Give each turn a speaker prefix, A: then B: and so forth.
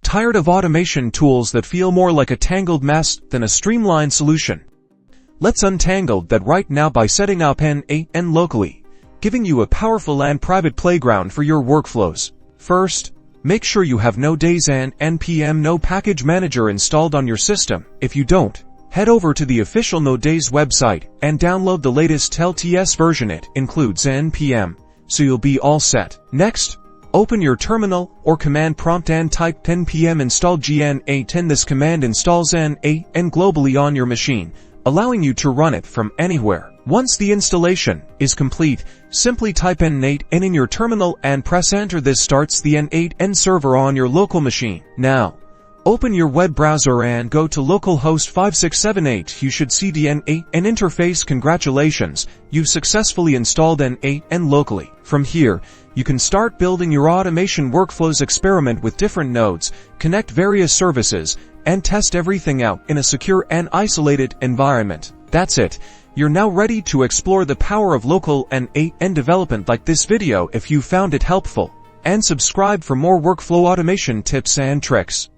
A: Tired of automation tools that feel more like a tangled mess than a streamlined solution? Let's untangle that right now by setting up N8n Locally, giving you a powerful and private playground for your workflows. First, make sure you have Node's and npm no package manager installed on your system. If you don't, head over to the official Node's website and download the latest LTS version. It includes npm, so you'll be all set. Next, open your terminal or command prompt and type npm install N8n. This command installs N8n globally on your machine, allowing you to run it from anywhere. Once the installation is complete, simply type N8n in your terminal and press enter. This starts the N8n server on your local machine. Now, open your web browser and go to localhost 5678. You should see the N8n interface. Congratulations, you've successfully installed N8n locally. From here, you can start building your automation workflows. Experiment with different nodes, connect various services, and test everything out in a secure and isolated environment. That's it. You're now ready to explore the power of local N8n development. Like this video if you found it helpful, and subscribe for more workflow automation tips and tricks.